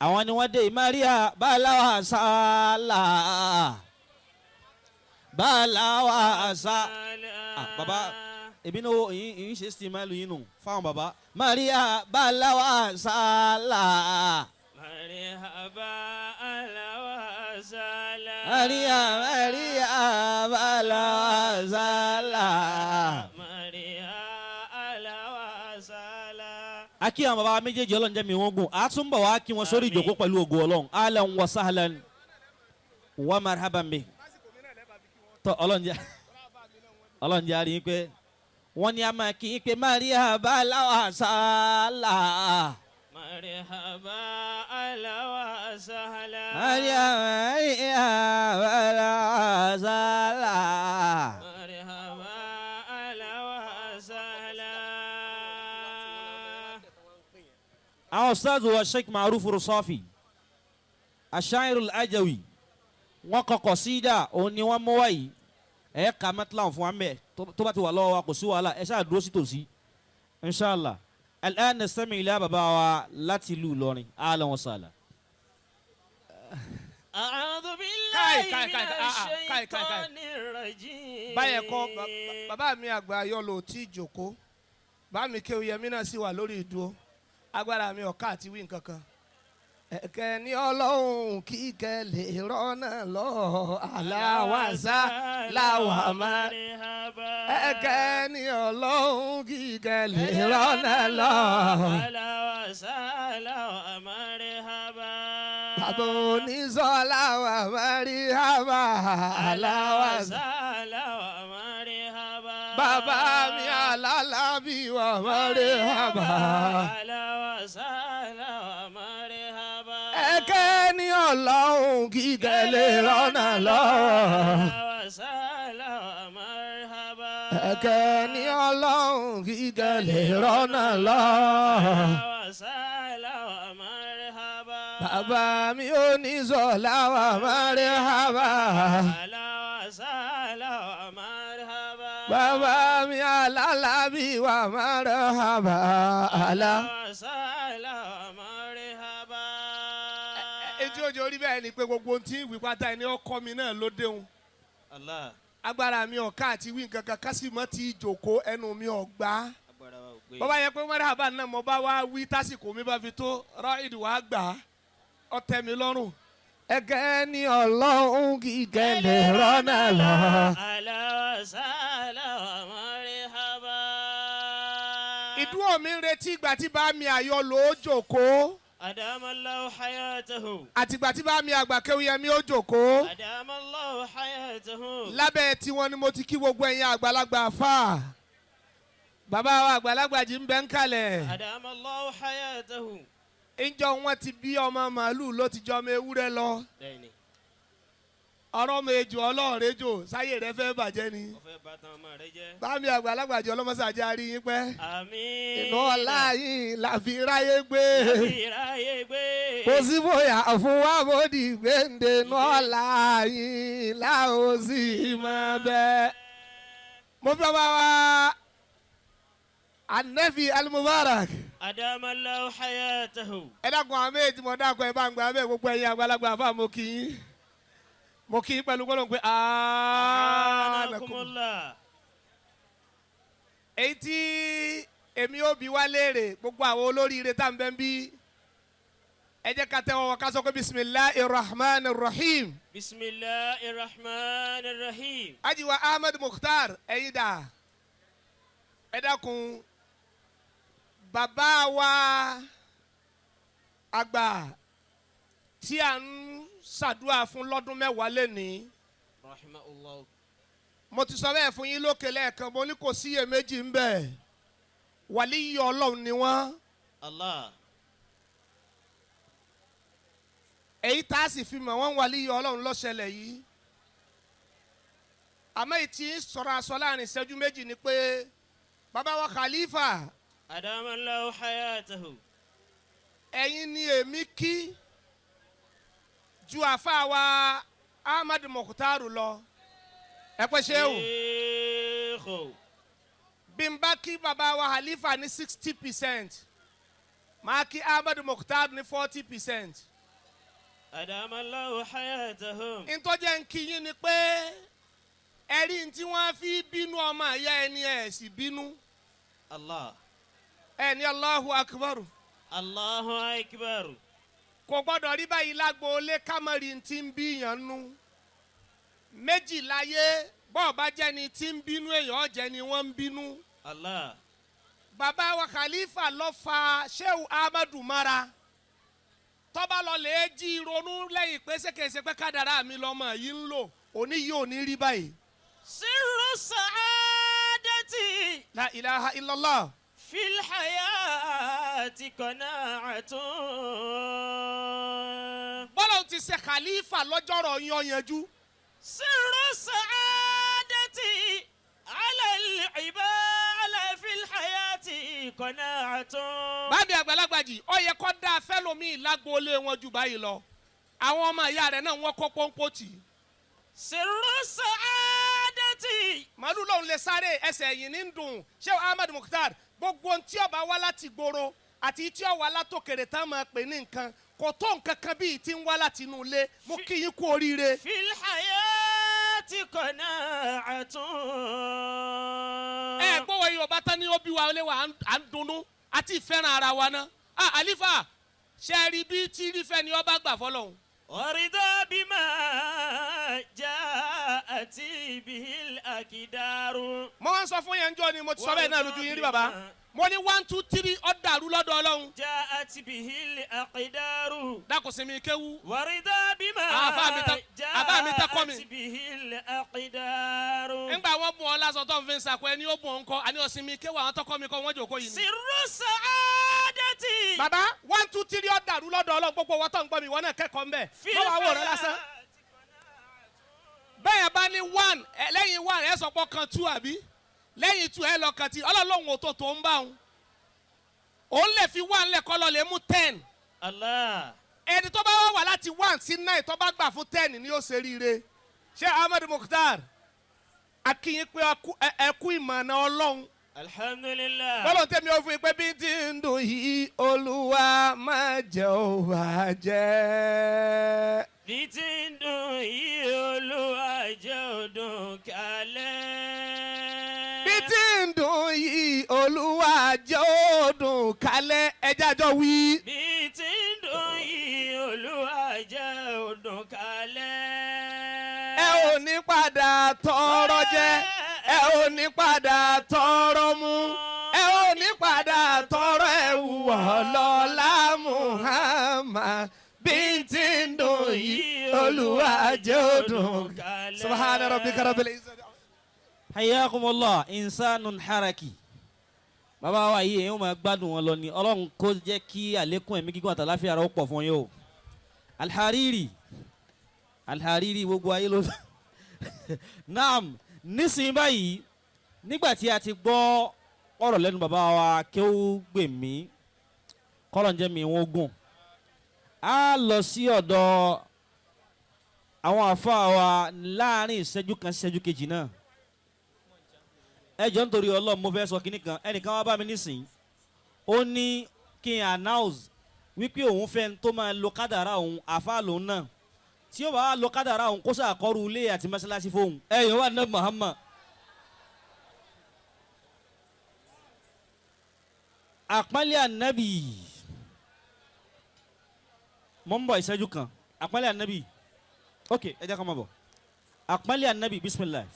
àwọn ni wọ́n dé Maria balawa sala balawa sala baba ebi no yin ṣe stimalu yin nu fáwọn baba Maria balawa sala مرحبا أهلا وسهلا Maria balawa sala. Aki àwọn baba méjèèjì Ọlọ́run jẹ́ mi wọ́n gùn a tún bọ̀ wá kí wọ́n sórí ìjókòó pẹ̀lú ògo Ọlọ́run ahlan wa sahlan wa marhaban bi tọ́ Ọlọ́run jẹ́ àrí pé wọ́n ní a máa kí n pé Maria balawa sala مرحبا أهلا وسهلا Maria balawa sala. مرحبا أهلا وسهلا àwọn ustaz wa Sheikh Ma'ruf Rusafi Ashair al-Ajawi wọ́n kọ kọ̀sídà òun ni wọ́n mú wáyé ẹ̀ ká mẹ́tìláwọ̀n fún wa mẹ́ tó bá ti wà lọ́wọ́ wa kò sí wàhálà ẹ̀ ṣáà dúró sí tòsí inshallah al'an nastami ila bàbá wa láti ìlú Ìlọrin ahlan wa sahlan. أعوذ بالله من الشيطان الرجيم báyẹn kọ́ bàbá mi àgbà yọlò tí jòkó bá mi kéwù yẹmí náà sì wà lórí ìdúró agbára mi ọ̀ká àti wí nǹkan kan. ẹ̀kẹ́ ní Ọlọ́run kíkẹ́ lè rọ́nà lọ aláwàsá láwàmá. ẹ̀kẹ́ ní Ọlọ́run kíkẹ́ lè rọ́nà lọ aláwàsá láwàmá rẹ̀ hábà. bàbá oníṣọ́lá wà márí hábà aláwàsá. láwàmá rẹ̀ hábà. bàbá mi alálàbí wà márí hábà. aláwàsá láwàmá rẹ̀ hábà. ẹ̀kẹ́ ní Ọlọ́run kíkẹ́ lè rọ́nà lọ. aláwàsá láwàmá rẹ̀ hábà. ẹ̀kẹ́ ní Ọlọ́run kíkẹ́ lè rọ́nà lọ. aláwàsá láwàmá rẹ̀ hábà. bàbá mi oníṣọ́lá wà márí hábà. aláwàsá láwàmá rẹ̀ hábà. bàbá mi alálàbí wà márí hábà. aláwàsá láwàmá rẹ̀ hábà. etí ojú orí bẹ́ẹ̀ ni pé gbogbo ohun tí ń wí pátá ẹni ọkọ mi náà ló déhùn. Allah. agbára mi ọ̀ká àti wí nǹkan kan kásìmọ́ ti jòkó ẹnu mi ọ̀gbá. Agbára wa ò gbé. bọ́bá yẹ pé marhaba náà mo bá wá wí tásìkò mi bá fi tó ráìdì wá gbà á ọ̀tẹ̀ mi lọ́rùn. ẹ̀kẹ́ ní Ọlọ́run kíkẹ́ lè rọ́nà lọ. aláwàsá láwàmá rẹ̀ hábà. ìdúró mi ń retí ìgbà tí bá mi àyọ lò ó jòkó adamallahu hayatahu. àtìgbà tí bá mi àgbà Kéwúyẹmí ó jòkó. adamallahu hayatahu. lábẹ́ tiwọn ni mo ti kí gbogbo ẹ̀yin àgbàlagbà fà. bàbá wa àgbàlagbà jí ń bẹ ń kalẹ̀. adamallahu hayatahu. ìjọ wọn ti bí ọmọ màálù ló ti jọ ọmọ ewúrẹ́ lọ. bẹ́ẹ̀ni. ọ̀rọ̀ ọmọ ejò ọlọ́ọ̀rẹ́jò sáyé rẹ fẹ́ bàjẹ́ ni. ó fẹ́ bà tán ọmọ rẹ jẹ́. bá mi àgbàlagbà jọ ọlọ́mọsàájá rí yín pẹ́. àmín. inú ọlá yìí la fi ráyé gbé. ìráyè gbé. kò sí bóyá fún wa mo di gbéǹde inú ọlá yìí la ó sì máa bẹ. mo fẹ́ bá wa Anafi Al-Mubarak. adamallahu hayatahu. ẹ dákun àwọn méjì mo dákun ẹ bá ń gba abẹ́ gbogbo ẹ̀yin àgbàlagbà fún mo kì í pẹ̀lú gbọ́dọ̀ pé anakumullah. èyí tí èmi ó bi wá léèrè gbogbo àwọn olóríire tá à ń bẹ́ ń bí ẹ jẹ́ ká tẹ́wọ́ wọn ká sọ pé bisimilahi rahman rahim. bisimilahi rahman rahim. ajiwa Ahmed Mukhtar ẹ̀yin dà ẹ dákun bàbá wa àgbà tí à ń ṣàdúrà fún lọ́dún mẹ́wàá lénìí. rahimahullah. mo ti sọ bẹ́ẹ̀ fún yín lókè lẹ́ẹ̀kan mo ní kò síyèméjì ń bẹ wàlíyí Ọlọ́run ni wọ́n. Allah. èyí tá a sì fi mọ̀ wọ́n wàlíyí Ọlọ́run ló ṣẹlẹ̀ yìí. àmọ́ ìtì sọ̀rọ̀ aṣọ láàrin ìṣẹ́jú méjì ni pé bàbá wa Khalifa. adamallahu hayatahu. ẹ̀yin ni èmi kí ju àfa wa Ahmed Mukhtar lọ. ẹ pẹ́ ṣé o. bí n bá kí bàbá wa Khalifa ní 60%. máa kí Ahmed Mukhtar ní 40%. أدام الله حياتهم. ntọ́jẹ́ ń kí yín ni pé ẹ̀rí tí wọ́n fi bínú ọmọ ìyá ẹni ẹ̀ sì bínú. الله. ẹni Allahu Akbar. الله أكبر. kò gbọ́dọ̀ rí báyìí lágboolé kámẹ́rì tí ń bíyàn nú. méjì láyé bọ́ọ̀ bá jẹ́ ni tí ń bínú èèyàn jẹ́ ni wọ́n ń bínú. الله. bàbá wa Khalifa ló fa Shehu Ahmadu mara. tọ́ba lọ lè jí ronú lẹ́yìn pé ṣèkèṣe pé kádàrá mi lọ́mọ yìí ń lò òní yìí ò ní rí báyìí. سر السعادة La ilaha illallah. في الحياة قناعة. bọ́lá ti ṣe Khalifa lọ́jọ́rọ̀ yan yanjú. سر السعادة على العباد في الحياة قناعة. báàbí àgbàlagbà jì ó yẹ kó dáa fẹ́lòmíì lágboolé wọn jù báyìí lọ. àwọn ọmọ ìyá rẹ̀ náà wọ́n kó pọ́npọ́ tì í. سر السعادة. màálù lòun lè sáré ẹsẹ̀ ẹ̀yìn ní dùn. Shehu Ahmed Mukhtar gbogbo ohun tí ó bá wá láti gbòòrò àti tí ó wá látòkèrè tá a máa pè ní nǹkan kò tó nǹkan kan bíi tí ń wá láti inú ilé. mo kí yín kú oríire. في الحياة قناعة. ẹ gbọ́wọ́ Yorùbá tán ní ó bí wa lé wa à ń dunnú àti ìfẹ́ràn ara wa ná. Àlífà ṣe é rí bí tí rífẹ́ ni ọba gbà fọlọ́hún. ورضا بما جاءت به الأقدار. mo wá ń sọ fún yẹn njọ́ ni mo ti sọ bẹ́ẹ̀ náà lójú yín rí bàbá. mo ní 1 2 3 ó dàrú lọ́dọ̀ Ọlọ́run. جاءت به الأقدار. dákun sí mi kéwú. ورضا بما àbá mi ta kọ́ mi. جاءت به الأقدار. ńgbà wọn bùn ọ lásán tó ń fi ń sàkó ẹni ó bùn ọ ńkọ́ àní ọ̀sìn mi kéwú àwọn tó kọ́ mi kọ́ wọ́n jòkó yìí ni. سر السعادة. bàbá 1 2 3 ó dàrú lọ́dọ̀ Ọlọ́run gbogbo wọn tó ń gbọ́ mi wọn náà kẹ́kọ̀ọ́ ńbẹ̀. في wọ́n wá wòrán lásán. bẹ́ẹ̀ bá ní 1 lẹ́yìn 1 ẹ sọ pé kan 2 àbí lẹ́yìn 2 ẹ lọ kan tí Ọlọ́run ò tó ń bá òun. òun lè fi 1 lẹ̀ kọ́ lọ lè mú 10. الله. ẹni tó bá wà láti 1 sí 9 tó bá gbà fún 10 ni ó ṣe ríire. Shehu Ahmed Mukhtar akínyìn pé ẹ kú ìmọ̀nà Ọlọ́run. الحمد لله. bọ́lọ̀ tẹ́mi ó fún yín pé bí tí ń dùn yìí Olúwa má jẹ́ ó bàjẹ́. bí tí ń dùn yìí Olúwa jẹ́ ó dùn kalẹ̀. bí tí ń dùn yìí Olúwa jẹ́ ó dùn kalẹ̀ ẹjẹ́ àjọ wí. bí tí ń dùn yìí Olúwa jẹ́ ó dùn kalẹ̀. ẹ ò ní padà tọrọ jẹ ẹ ò ní padà tọrọ mu ẹ ò ní padà tọrọ ẹ̀wù ọlọ́lá Muhammad bí tí ń dùn yìí Olúwa jẹ́ ó dùn kalẹ̀. Subhana rabbika rabbil izzati. Hayyakumullah insanun haraki. bàbá wa yìí èèyàn máa gbádùn wọn lọ ni Ọlọ́run kó jẹ́ kí àlékún ẹ̀mí gígùn àtàláfíà rẹ̀ ó pọ̀ fún yín o. Alhariri gbogbo ayé ló naam nísìnyí báyìí nígbà tí a ti gbọ́ ọ̀rọ̀ lẹ́nu bàbá wa Kéwúgbèmí kọ́lọ̀ ń jẹ́ mi wọ́n gùn a lọ sí ọ̀dọ̀ àwọn àfáà wa láàrin ìṣẹ́jú kan sí ìṣẹ́jú kejì náà ẹ jọ̀ọ́ nítorí Ọlọ́run mo fẹ́ sọ kínní kan ẹnìkan wá bá mi nísìnyí ó ní kí n announce wípé òun fẹ́ tó máa lo kádàrá òun àfáà lòun náà tí ó bá wá lo kádàrá òun kó sàkọrù ilé àti mọ́sálásí fóun ẹ̀yìn wà ní Muhammad. àpọ́nlé ànábì mọ̀ ń bọ̀ ìṣẹ́jú kan àpọ́nlé ànábì ok ẹ jẹ́ ká máa bọ̀ àpọ́nlé ànábì bisimilahi